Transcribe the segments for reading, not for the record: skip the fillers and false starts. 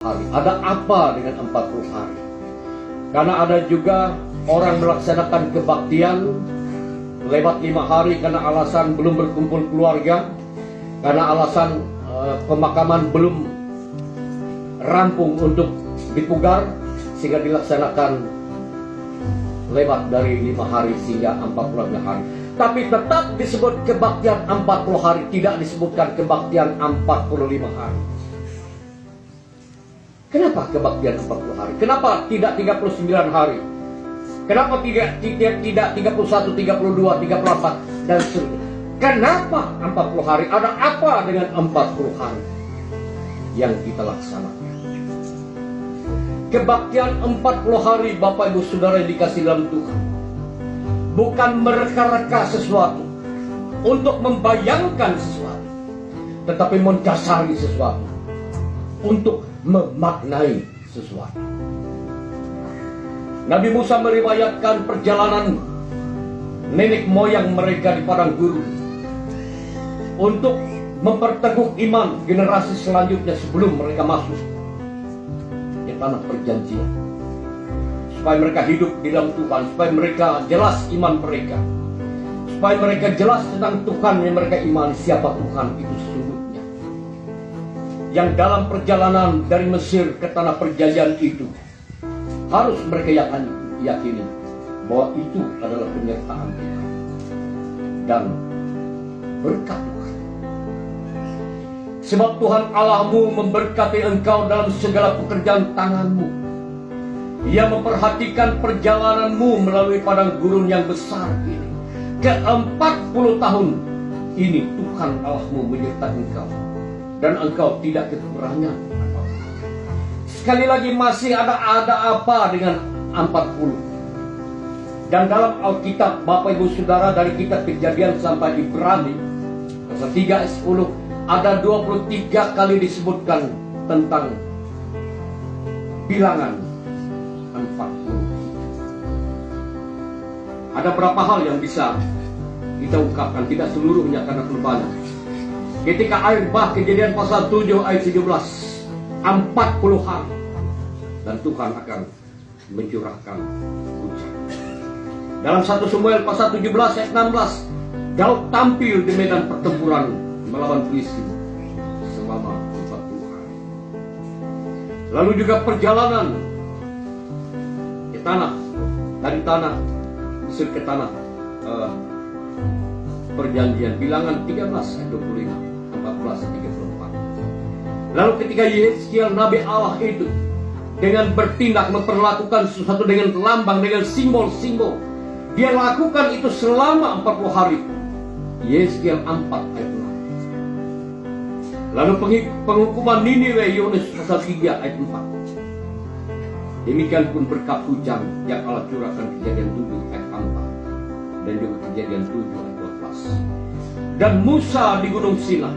hari. Ada apa dengan 40 hari? Karena ada juga orang melaksanakan kebaktian lewat 5 hari karena alasan belum berkumpul keluarga, karena alasan pemakaman belum rampung untuk dipugar, sehingga dilaksanakan lewat dari 5 hari sehingga 40 hari. Tapi tetap disebut kebaktian 40 hari, tidak disebutkan kebaktian 45 hari. Kenapa kebaktian 40 hari? Kenapa tidak 39 hari? Kenapa tidak 31, 32, 34 dan seterusnya? Kenapa 40 hari? Ada apa dengan 40 hari yang kita laksanakan? Kebaktian 40 hari, Bapak Ibu Saudara yang dikasih dalam Tuhan, bukan mereka-reka sesuatu untuk membayangkan sesuatu, tetapi mendasari sesuatu untuk memaknai sesuatu. Nabi Musa meriwayatkan perjalanan nenek moyang mereka di padang gurun untuk memperteguh iman generasi selanjutnya sebelum mereka masuk di tanah perjanjian, supaya mereka hidup di dalam Tuhan, supaya mereka jelas iman mereka, supaya mereka jelas tentang Tuhan yang mereka imani, siapa Tuhan itu sesungguhnya, yang dalam perjalanan dari Mesir ke tanah perjanjian itu harus mereka yakini bahwa itu adalah penyertaan Tuhan dan berkat Tuhan. Sebab Tuhan Allahmu memberkati engkau dalam segala pekerjaan tanganmu. Ia memperhatikan perjalananmu melalui padang gurun yang besar ini. Ke-40 tahun ini Tuhan Allahmu menyertai engkau, dan engkau tidak kekurangan. Sekali lagi masih ada apa dengan 40? Dan dalam Alkitab, Bapak Ibu Saudara, dari kitab Kejadian sampai Ibrani pasal 3 ayat 10, ada 23 kali disebutkan tentang bilangan 40. Ada berapa hal yang bisa kita ungkapkan, tidak seluruhnya karena terlalu banyak. Ketika air bah, Kejadian pasal 7 ayat 17, 40 hari dan Tuhan akan mencurahkan hujan. Dalam 1 Samuel pasal 17 ayat 16, Daud tampil di medan pertempuran melawan Filistin selama 40 hari. Lalu juga perjalanan ke tanah, dari tanah Mesir ke tanah perjanjian, bilangan 13 ayat 25, 14 ayat 34. Lalu ketika Yeskiel Nabi Allah itu dengan bertindak memperlakukan sesuatu dengan lambang, dengan simbol-simbol, dia lakukan itu selama 40 hari. Yeskiel 4 ayat 6. Lalu penghukuman Niniwe, Yohanes pasal 3 ayat 4. Demikian pun berkat hujan yang Allah curahkan, Kejadian 7 ayat 4 dan juga Kejadian 7 ayat 12. Dan Musa di Gunung Sinai,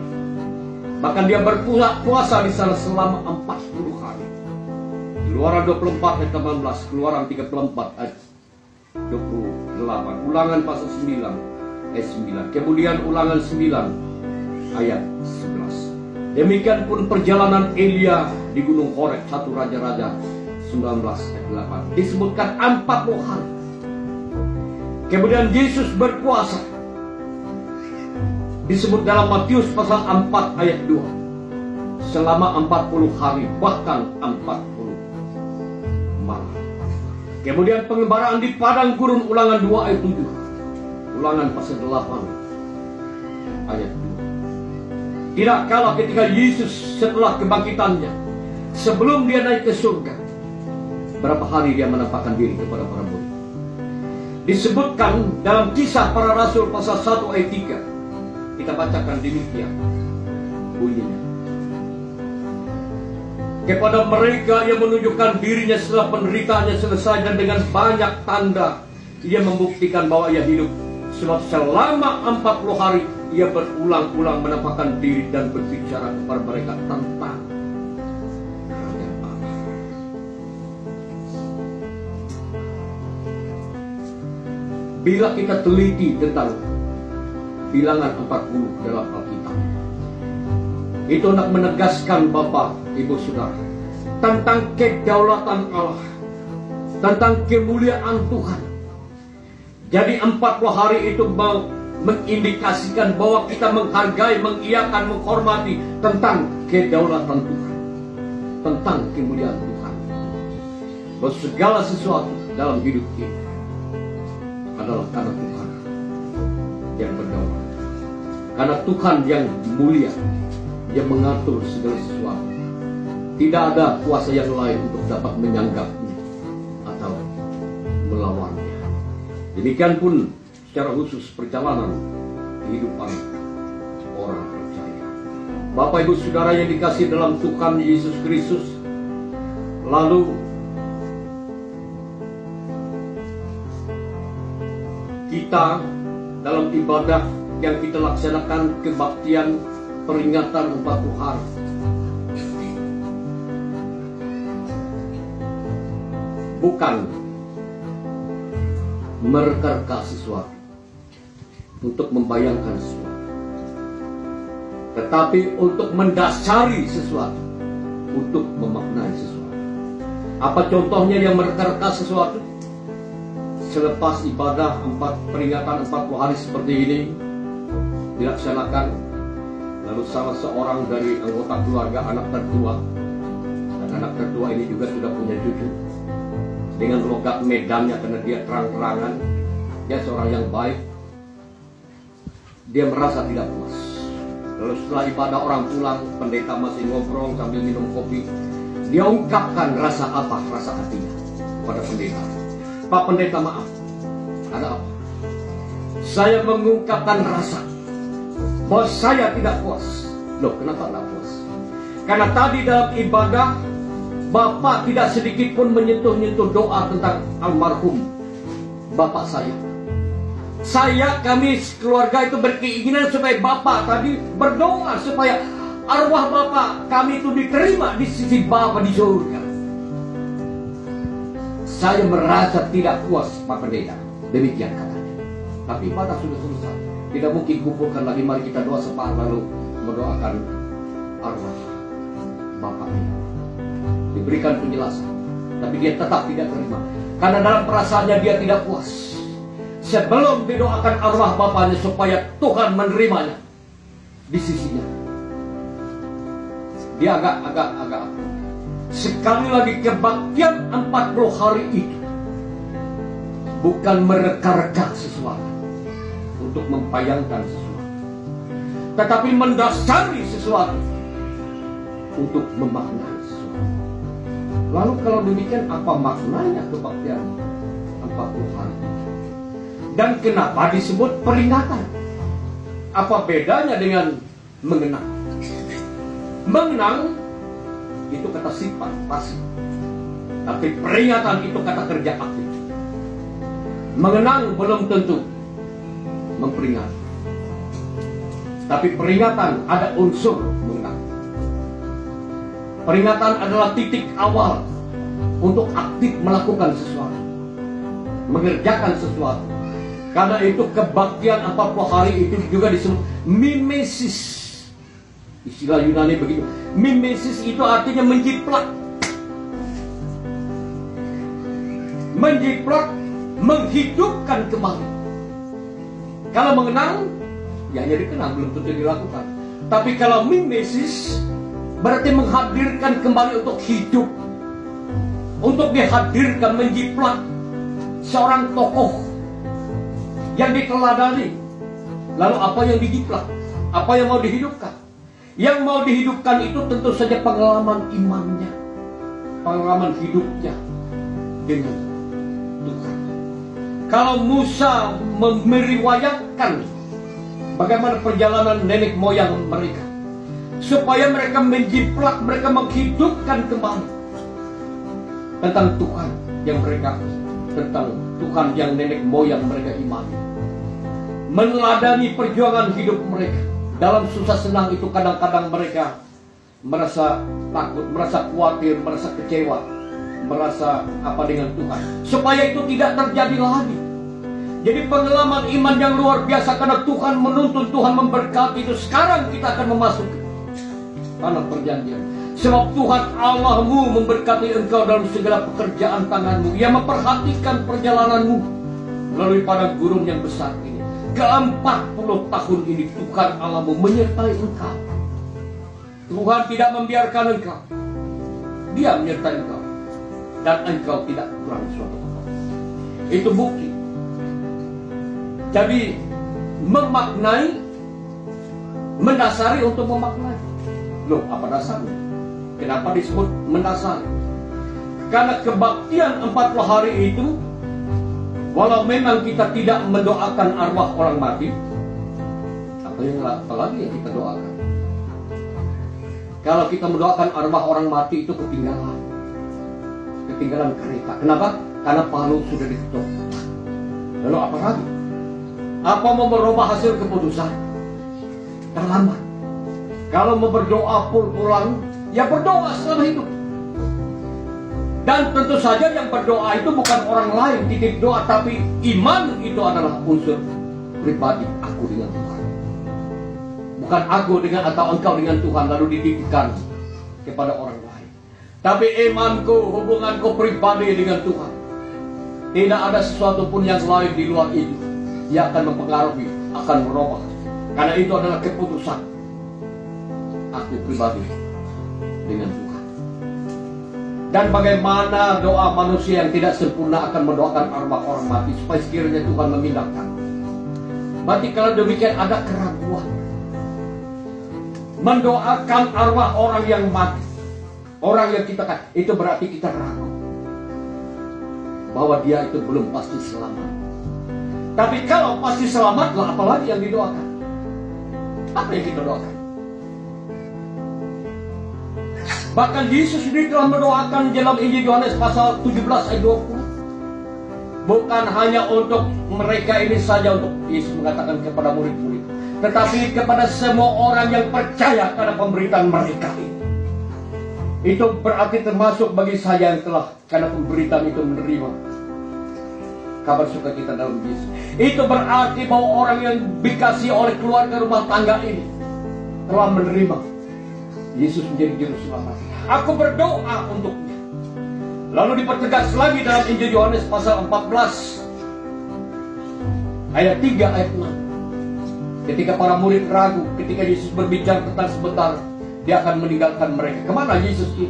bahkan dia berpuasa di sana selama 40 hari. Keluaran 24 ayat 18, Keluaran 34 ayat 28, Ulangan pasal 9 ayat 9, kemudian Ulangan 9 ayat 11. Demikian pun perjalanan Elia di Gunung Horeb, 1 Raja-Raja 19 ayat 8, disebutkan 40 hari. Kemudian Yesus berpuasa, disebut dalam Matius pasal 4 ayat 2, selama 40 hari, bahkan 40 malam. Kemudian pengembaraan di padang gurun, Ulangan 2 ayat 7, Ulangan pasal 8 ayat 2. Tidak kalah ketika Yesus setelah kebangkitannya, sebelum dia naik ke surga, berapa hari dia menampakkan diri kepada para murid. Disebutkan dalam Kisah Para Rasul pasal 1 ayat 3. Kita bacakan demikian bunyinya. Kepada mereka yang menunjukkan dirinya setelah penderitaannya selesai, dan dengan banyak tanda ia membuktikan bahwa ia hidup. Sebab selama 40 hari ia berulang-ulang menampakkan diri dan berbicara kepada mereka tentang Kerajaan Allah. Bila kita teliti tentang bilangan 40 dalam Alkitab, itu hendak menegaskan Bapak, Ibu, Saudara, tentang kedaulatan Allah, tentang kemuliaan Tuhan. Jadi 40 hari itu mengindikasikan bahwa kita menghargai, mengiyakan, menghormati tentang kedaulatan Tuhan, tentang kemuliaan Tuhan. Bahwa segala sesuatu dalam hidup kita adalah karena Tuhan yang berdaulat, karena Tuhan yang mulia, yang mengatur segala sesuatu. Tidak ada kuasa yang lain untuk dapat menyanggapnya atau melawannya. Demikian pun secara khusus perjalanan kehidupan orang percaya. Bapak Ibu Saudara yang dikasihi dalam Tuhan Yesus Kristus, lalu kita dalam ibadah yang kita laksanakan kebaktian peringatan 40 hari, bukan mereka sesuatu untuk membayangkan sesuatu, tetapi untuk mendasari sesuatu, untuk memaknai sesuatu. Apa contohnya yang mereka sesuatu? Selepas ibadah peringatan 40 hari seperti ini dilaksanakan, lalu salah seorang dari anggota keluarga, anak tertua, dan anak tertua ini juga sudah punya cucu, dengan logat medannya karena dia terang-terangan, dia seorang yang baik, dia merasa tidak puas. Lalu setelah ibadah orang pulang, pendeta masih ngobrol sambil minum kopi, dia ungkapkan rasa hatinya kepada pendeta. Pak Pendeta, maaf, ada apa? Saya mengungkapkan rasa bahwa saya tidak puas. Loh, kenapa tidak puas? Karena tadi dalam ibadah Bapak tidak sedikit pun menyentuh-nyentuh doa tentang almarhum Bapak saya. Kami keluarga itu berkeinginan supaya Bapak tadi berdoa supaya arwah Bapak kami itu diterima di sisi Bapak di surga. Saya merasa tidak puas, Pak Pendeta. Demikian katanya. Tapi ibadah sudah selesai. Tidak mungkin kumpulkan lagi. Mari kita doa sepakat lalu mendoakan arwah Bapak ini. Diberikan penjelasan, tapi dia tetap tidak terima. Karena dalam perasaannya dia tidak puas. Sebelum didoakan arwah bapaknya supaya Tuhan menerimanya di sisinya, dia agak sekali lagi kebaktian 40 hari itu bukan mereka-reka sesuatu untuk membayangkan sesuatu, tetapi mendasari sesuatu untuk memaknai sesuatu. Lalu kalau demikian, apa maknanya kebaktian 40 hari itu? Dan kenapa disebut peringatan? Apa bedanya dengan mengenang? Mengenang itu kata sifat, pasif. Tapi peringatan itu kata kerja aktif. Mengenang belum tentu memperingati. Tapi peringatan ada unsur mengenang. Peringatan adalah titik awal untuk aktif melakukan sesuatu, mengerjakan sesuatu. Karena itu kebaktian 40 hari itu juga disebut mimesis. Istilah Yunani begitu. Mimesis itu artinya menjiplak. Menjiplak, menghidupkan kembali. Kalau mengenang, ya hanya dikenang, belum tentu dilakukan. Tapi kalau mimesis, berarti menghadirkan kembali untuk hidup. Untuk dihadirkan, menjiplak seorang tokoh yang diteladani. Lalu apa yang dijiplak? Apa yang mau dihidupkan? Yang mau dihidupkan itu tentu saja pengalaman imannya, pengalaman hidupnya dengan Tuhan. Kalau Musa meriwayatkan bagaimana perjalanan nenek moyang mereka, supaya mereka menjiplak, mereka menghidupkan kembali tentang Tuhan yang mereka, tentang Tuhan yang nenek moyang mereka imani. Meneladani perjuangan hidup mereka. Dalam susah senang itu kadang-kadang mereka merasa takut, merasa khawatir, merasa kecewa, merasa apa dengan Tuhan. Supaya itu tidak terjadi lagi. Jadi pengalaman iman yang luar biasa karena Tuhan menuntun, Tuhan memberkati itu. Sekarang kita akan memasuki tanah perjanjian. Sebab Tuhan Allahmu memberkati engkau dalam segala pekerjaan tanganmu. Ia memperhatikan perjalananmu melalui padang gurun yang besar ini. Ke-40 tahun ini Tuhan Allahmu menyertai engkau. Tuhan tidak membiarkan engkau. Dia menyertai engkau. Dan engkau tidak kurang suatu apa. Itu bukti. Jadi memaknai, mendasari untuk memaknai. Loh, apa dasarnya? Kenapa disebut mendasari? Karena kebaktian 40 hari itu, walau memang kita tidak mendoakan arwah orang mati, apalagi yang kita doakan? Kalau kita mendoakan arwah orang mati itu ketinggalan kereta. Kenapa? Karena palu sudah diketuk. Lalu apa lagi? Apa mau merubah hasil keputusan? Terlambat. Kalau mau berdoa pulang, ya berdoa selama hidup. Dan tentu saja yang berdoa itu bukan orang lain titip doa, tapi iman itu adalah unsur pribadi aku dengan Tuhan. Bukan aku dengan atau engkau dengan Tuhan lalu dititipkan kepada orang lain. Tapi imanku, hubunganku pribadi dengan Tuhan. Tidak ada sesuatu pun yang lain di luar itu yang akan mempengaruhi, akan merubah. Karena itu adalah keputusan aku pribadi dengan Tuhan. Dan bagaimana doa manusia yang tidak sempurna akan mendoakan arwah orang mati supaya sekiranya Tuhan memindahkan. Berarti kalau demikian ada keraguan. Mendoakan arwah orang yang mati, orang yang kita kan, itu berarti kita ragu bahwa dia itu belum pasti selamat. Tapi kalau pasti selamatlah, apalagi yang didoakan? Apa yang kita doakan? Bahkan Yesus sendiri telah mendoakan dalam Injil Yohanes pasal 17 ayat 20. Bukan hanya untuk mereka ini saja, untuk Yesus mengatakan kepada murid-murid, tetapi kepada semua orang yang percaya pada pemberitaan mereka ini. Itu berarti termasuk bagi saya yang telah karena pemberitaan itu menerima kabar sukacita dalam Yesus. Itu berarti bahwa orang yang dikasihi oleh keluarga rumah tangga ini telah menerima Yesus menjadi juru selamat. Aku berdoa untuknya. Lalu dipertegas lagi dalam Injil Yohanes pasal 14 ayat 3 ayat 6. Ketika para murid ragu, ketika Yesus berbicara tentang sebentar dia akan meninggalkan mereka. Kemana Yesus itu?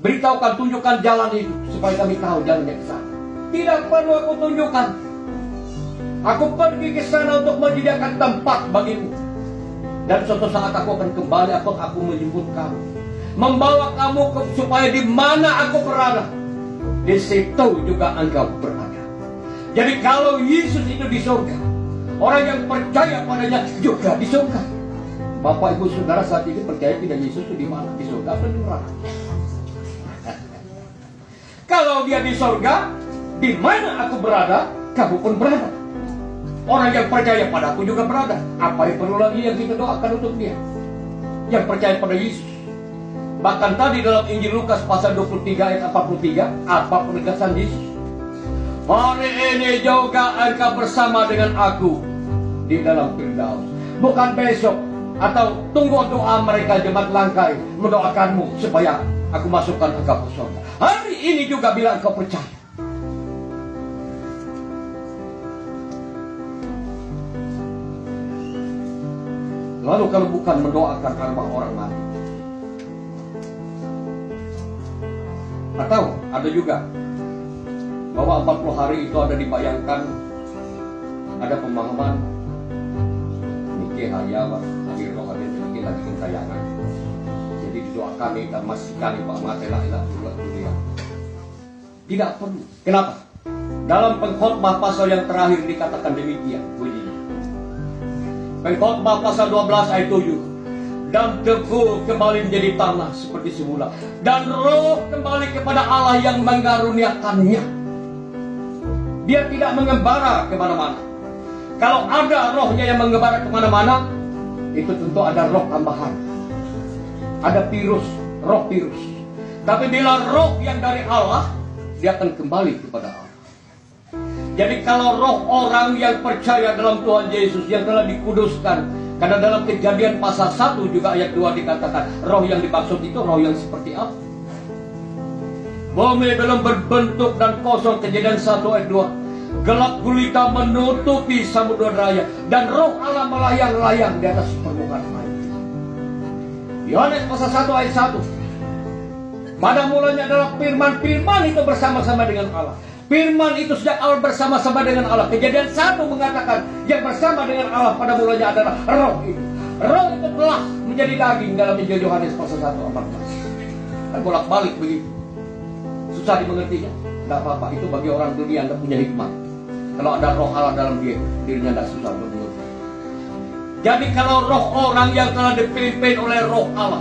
Beritahukan, tunjukkan jalan itu supaya kami tahu jalannya ke sana. Tidak perlu aku tunjukkan. Aku pergi ke sana untuk menyediakan tempat bagimu. Dan suatu saat aku akan kembali, aku menjemput kamu, membawa kamu supaya di mana aku berada, di situ juga engkau berada. Jadi kalau Yesus itu di surga, orang yang percaya padanya juga di surga. Bapak ibu saudara saat ini percaya tidak Yesus itu di mana? Di surga atau di neraka? Kalau dia di surga, di mana aku berada, kamu pun berada. Orang yang percaya padaku juga berada. Apa yang perlu lagi yang kita doakan untuk dia? Yang percaya pada Yesus. Bahkan tadi dalam Injil Lukas pasal 23 ayat 43, apa penegasan Yesus? Hari ini juga engkau bersama dengan aku di dalam Firdaus. Bukan besok atau tunggu doa mereka jemaat Langkai mendoakanmu supaya aku masukkan engkau ke surga. Hari ini juga bila engkau percaya. Lalu kalau bukan mendoakan arwah orang mati, atau ada juga bahwa 40 hari itu ada dibayangkan, ada pemahaman Nike Hayawa Hadir Roh Hadir Nike lagi kentayangan. Jadi didoakan dan masihkan Pak Matela ilah dunia. Tidak perlu. Kenapa? Dalam pengkhotbah pasal yang terakhir dikatakan demikian bunyinya. Pengkhotbah pasal 12 ayat 7. Dan tebu kembali menjadi tanah seperti semula. Dan roh kembali kepada Allah yang mengaruniakannya. Dia tidak mengembara kemana-mana. Kalau ada rohnya yang mengembara kemana-mana, itu tentu ada roh tambahan. Ada virus, roh virus. Tapi bila roh yang dari Allah, dia akan kembali kepada Allah. Jadi kalau roh orang yang percaya dalam Tuhan Yesus yang telah dikuduskan, Karena dalam Kejadian pasal 1 juga ayat 2 dikatakan, roh yang dimaksud itu roh yang seperti apa? Bumi belum berbentuk dan kosong, Kejadian 1 ayat 2. Gelap gulita menutupi samudera raya, dan roh Allah melayang-layang di atas permukaan air. Yohanes pasal 1 ayat 1. Pada mulanya adalah firman, firman itu bersama-sama dengan Allah. Firman itu sejak awal bersama-sama dengan Allah. Kejadian 1 mengatakan yang bersama dengan Allah pada mulanya adalah roh itu. Roh itu telah menjadi daging dalam Injil Yohanes pasal 1 ayat 14. Kan bolak-balik begitu. Susah dimengertinya. Tidak apa-apa, itu bagi orang dunia Anda punya hikmah. Kalau ada roh Allah dalam dirinya tidak susah untuk mengerti. Jadi kalau roh orang yang telah dipimpin oleh roh Allah,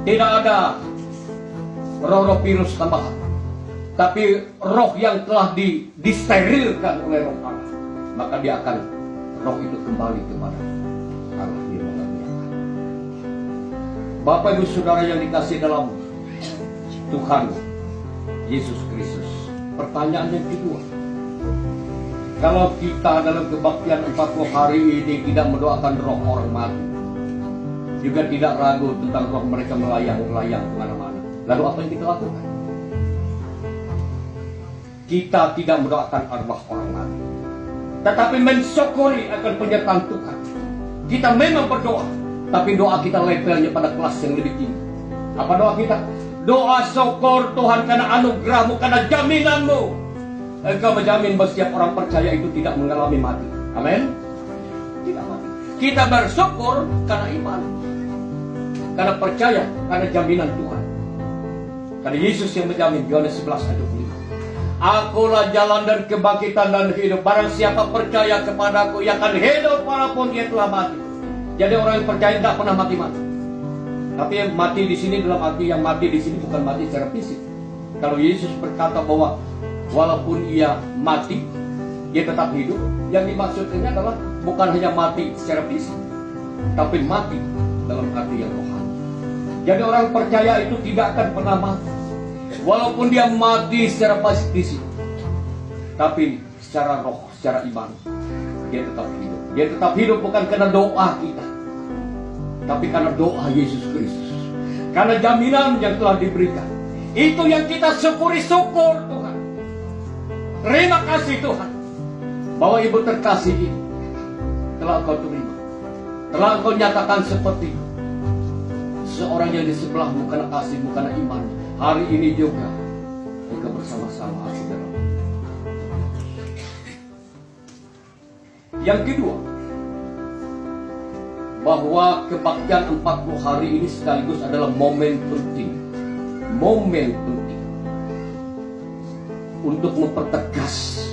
tidak ada roh-roh virus tambahan, tapi roh yang telah disterilkan oleh roh Allah, maka dia akan, roh itu kembali kepada Allah yang menganiakan. Bapak Ibu Saudara yang dikasihi dalam Tuhan Yesus Kristus, pertanyaan yang kedua, kalau kita dalam kebaktian 40 hari ini tidak mendoakan roh orang mati, juga tidak ragu tentang roh mereka melayang-layang kemana-mana, lalu apa yang kita lakukan? Kita tidak mendoakan arwah orang mati, tetapi mensyukuri akan penyertaan Tuhan. Kita memang berdoa, tapi doa kita levelnya pada kelas yang lebih tinggi. Apa doa kita? Doa syukur Tuhan karena anugerah-Mu, karena jaminan-Mu. Engkau menjamin bahwa setiap orang percaya itu tidak mengalami mati. Amin. Tidak mati. Kita bersyukur karena iman, karena percaya, karena jaminan Tuhan. Karena Yesus yang menjamin, Yohanes 11 ayat 25. Akulah jalan dan kebangkitan dan hidup. Barang siapa percaya kepadaku, ia akan hidup walaupun dia telah mati. Jadi orang yang percaya tidak pernah mati-mati. Tapi yang mati di sini dalam arti, yang mati di sini bukan mati secara fisik. Kalau Yesus berkata bahwa walaupun ia mati, dia tetap hidup, yang dimaksudnya adalah bukan hanya mati secara fisik, tapi mati dalam arti yang rohani. Jadi orang percaya itu tidak akan pernah mati, walaupun dia mati secara fisik, tapi secara roh, secara iman, dia tetap hidup. Dia tetap hidup bukan karena doa kita, tapi karena doa Yesus Kristus, karena jaminan yang telah diberikan. Itu yang kita syukuri, syukur Tuhan. Terima kasih Tuhan, bahwa Ibu terkasih ini telah Engkau terima, telah Engkau nyatakan seperti seorang yang di sebelahmu karena kasihmu, karena iman. Hari ini juga Engkau bersama-sama aku dalam. Yang kedua, bahwa kebaktian 40 hari ini sekaligus adalah momen penting. Momen penting untuk mempertegas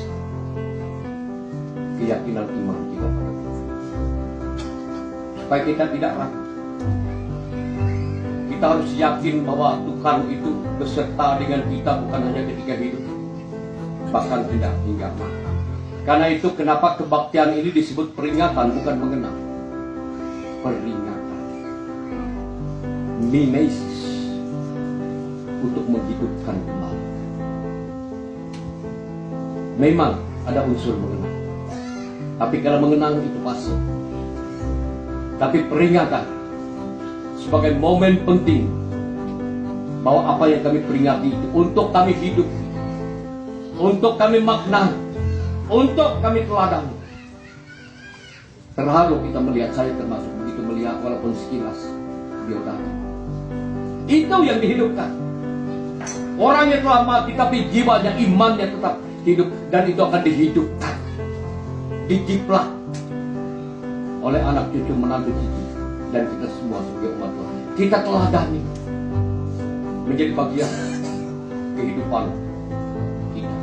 keyakinan iman kita pada Tuhan, supaya kita tidak ragu. Kita harus yakin bahwa Tuhan itu beserta dengan kita bukan hanya ketika hidup, bahkan tidak hingga mati. Karena itu kenapa kebaktian ini disebut peringatan, bukan mengenang. Peringatan, mimesis, untuk menghidupkan kembali. Memang ada unsur mengenang, tapi kalau mengenang itu pasti. Tapi peringatan sebagai momen penting, bahwa apa yang kami peringati itu untuk kami hidup, untuk kami maknai, untuk kami teladani. Terharu kita melihat, saya termasuk begitu melihat walaupun sekilas biodata. Itu yang dihidupkan. Orang yang telah mati tapi jiwanya, imannya tetap hidup, dan itu akan dihidupkan, dijiplak oleh anak cucu menantu cucu dan kita semua sebagai umat Tuhan. Kita teladani menjadi bagian kehidupan kita.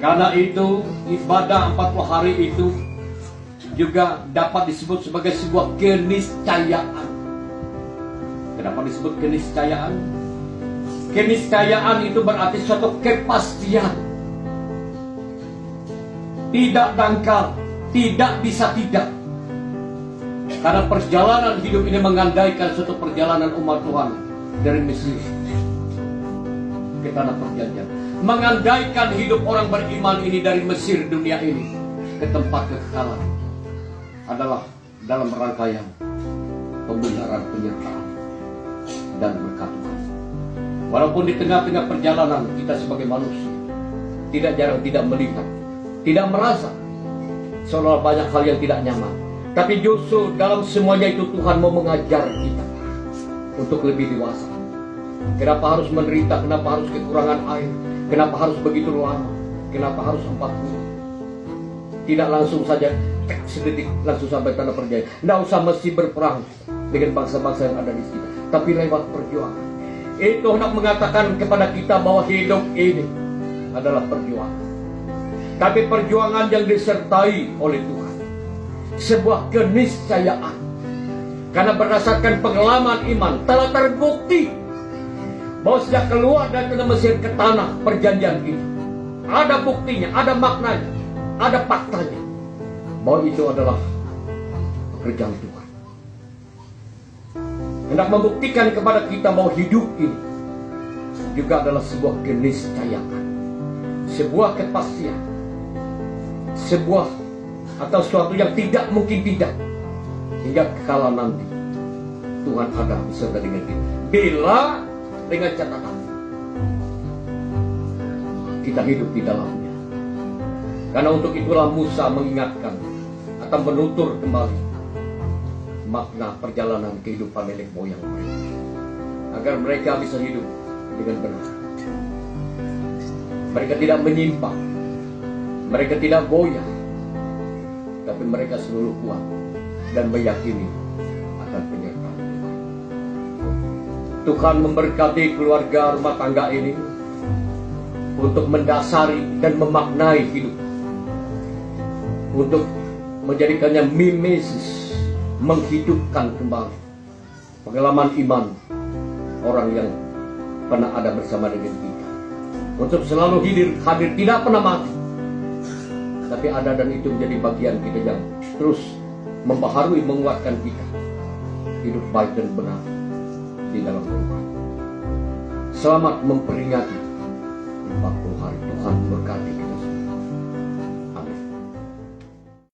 Karena itu ibadah 40 hari itu juga dapat disebut sebagai sebuah keniscayaan. Kenapa disebut keniscayaan? Keniscayaan itu berarti suatu kepastian, tidak dangkal, tidak bisa tidak. Karena perjalanan hidup ini mengandaikan suatu perjalanan umat Tuhan dari Mesir ke tanah perjanjian, mengandaikan hidup orang beriman ini dari Mesir dunia ini ke tempat kekekalan. adalah dalam rangkaian pembenaran, penyertaan, dan berkat Tuhan. Walaupun di tengah-tengah perjalanan kita sebagai manusia tidak jarang tidak melihat, tidak merasa seolah banyak hal yang tidak nyaman. Tapi justru dalam semuanya itu Tuhan mau mengajar kita untuk lebih dewasa. Kenapa harus menderita? Kenapa harus kekurangan air? Kenapa harus begitu lama? Kenapa harus 40? Tidak langsung saja sedetik langsung sampai tanah perjanjian. Tidak usah mesti berperang dengan bangsa-bangsa yang ada di sekitar, tapi lewat perjuangan. Itu hendak mengatakan kepada kita bahwa hidup ini adalah perjuangan. Tapi perjuangan yang disertai oleh Tuhan, sebuah keniscayaan. Karena berdasarkan pengalaman iman telah terbukti bahwa sejak keluar dari tanah Mesir ke tanah perjanjian ini, ada buktinya, ada maknanya, ada faktanya bahwa itu adalah pekerjaan Tuhan. Hendak membuktikan kepada kita bahwa hidup ini juga adalah sebuah keniscayaan, sebuah kepastian, sebuah atau sesuatu yang tidak mungkin tidak, hingga kala nanti Tuhan ada beserta dengan kita. Bila dengan catatan kita hidup di dalamnya. Karena untuk itulah Musa mengingatkan atau menutur kembali makna perjalanan kehidupan nenek moyang mereka, agar mereka bisa hidup dengan benar. Mereka tidak menyimpang, mereka tidak goyah, tapi mereka selalu kuat dan meyakini akan penyertaan Tuhan. Tuhan memberkati keluarga rumah tangga ini untuk mendasari dan memaknai hidup, untuk menjadikannya mimesis, menghidupkan kembali pengalaman iman orang yang pernah ada bersama dengan kita, untuk selalu hadir tidak pernah mati, tapi ada, dan itu menjadi bagian kita yang terus membaharui, menguatkan kita hidup baik dan benar di dalam Tuhan. Selamat memperingati 40 hari. Tuhan berkati kita semua.